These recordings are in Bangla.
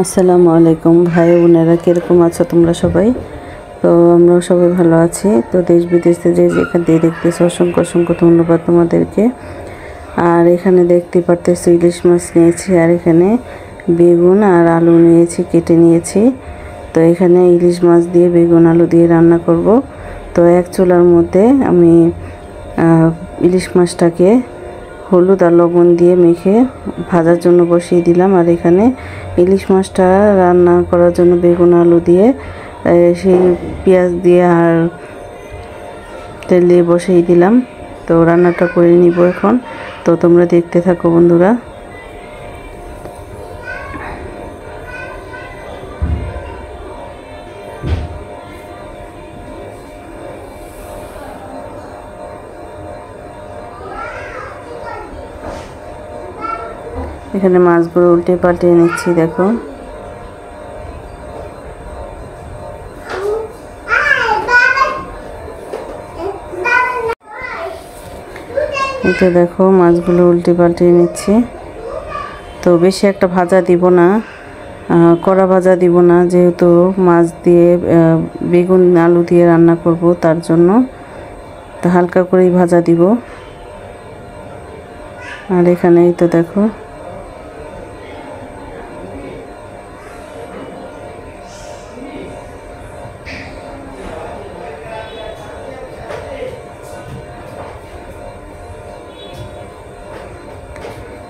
আসসালামু আলাইকুম ভাই বোনেরা, কীরকম আছো তোমরা সবাই? তো আমরা সবাই ভালো আছি। তো দেশ বিদেশ থেকে যেখান থেকে দেখতেছো অসংখ্য অসংখ্য ধন্যবাদ তোমাদেরকে। আর এখানে দেখতে পারতেছো ইলিশ মাছ নিয়েছি, আর এখানে বেগুন আর আলু নিয়েছি, কেটে নিয়েছি। তো এখানে ইলিশ মাছ দিয়ে বেগুন আলু দিয়ে রান্না করব। তো এক চুলার মধ্যে আমি ইলিশ মাছটাকে হলুদ আর লবণ দিয়ে মেখে ভাজার জন্য বসিয়ে দিলাম। আর এখানে ইলিশ মাছটা রান্না করার জন্য বেগুন আলু দিয়ে সেই পেঁয়াজ দিয়ে আর তেল দিয়ে বসিয়ে দিলাম। তো রান্নাটা করে নিব এখন। তো তোমরা দেখতে থাকো বন্ধুরা। এখানে মাছগুলো উল্টে পাল্টে নিচ্ছি, দেখো। এটা দেখো মাছগুলো উল্টে পাল্টে নিচ্ছি। তো বেশি একটা ভাজা দিব না, কড়া ভাজা দিব না, যেহেতু মাছ দিয়ে বেগুন আলু দিয়ে রান্না করব, তার জন্য তো হালকা করেই ভাজা দিব। আর এখানেই তো দেখো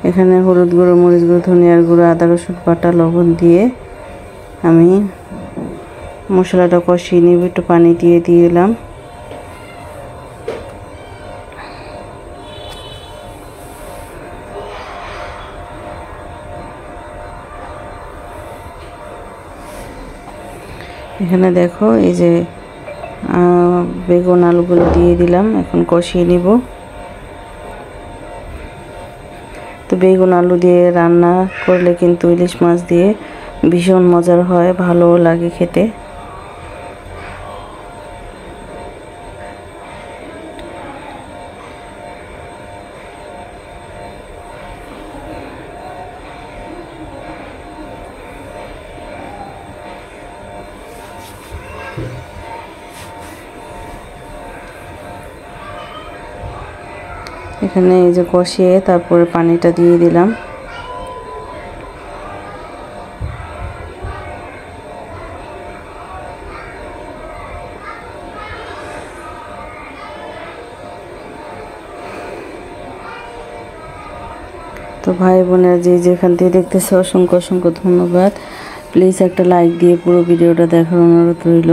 এখানে হলুদ গুঁড়ো, মরিচ গুঁড়ো, ধনিয়ার গুঁড়ো, আদা রসুন বাটা, লবণ দিয়ে আমি মশলাটা কষিয়ে নিব। একটু পানি দিয়ে দিলাম। এখানে দেখো এই যে বেগুন আলুগুলো দিয়ে দিলাম, এখন কষিয়ে নিব। তো বেগুন আলু দিয়ে রান্না করলে কিন্তু ইলিশ মাছ দিয়ে ভীষণ মজার হয়, ভালোও লাগে খেতে। এখানে এই যে কষিয়ে তারপরে পানিটা দিয়ে দিলাম। তো ভাই বোনেরা যে যেখান থেকে দেখতেছে অসংখ্য অসংখ্য ধন্যবাদ। প্লিজ একটা লাইক দিয়ে পুরো ভিডিওটা দেখার অনুরোধ রইল।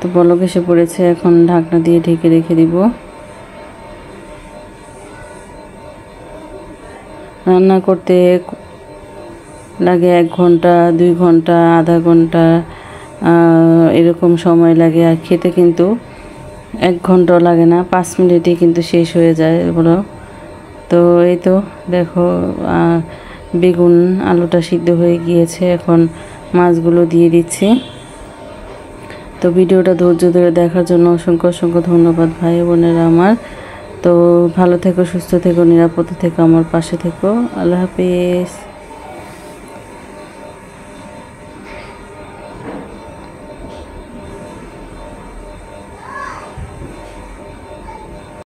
তো বলক এসে পড়েছে, এখন ঢাকনা দিয়ে ঢেকে রেখে দিব। রান্না করতে লাগে 1 ঘন্টা, 2 ঘন্টা, আধা ঘন্টা এরকম সময় লাগে। আর খেতে কিন্তু 1 ঘন্টাও লাগে না, 5 মিনিটেই কিন্তু শেষ হয়ে যায় বলো। তো এই তো দেখো বেগুন আলুটা সিদ্ধ হয়ে গিয়েছে, এখন মাছগুলো দিয়ে দিচ্ছি। তো ভিডিওটা ধৈর্য ধরে দেখার জন্য অসংখ্য অসংখ্য ধন্যবাদ ভাই বোনেরা আমার। তো ভালো থেকো, সুস্থ থেকো, নিরাপদে থেকো, আমার পাশে থেকো। আল্লাহ হাফেজ।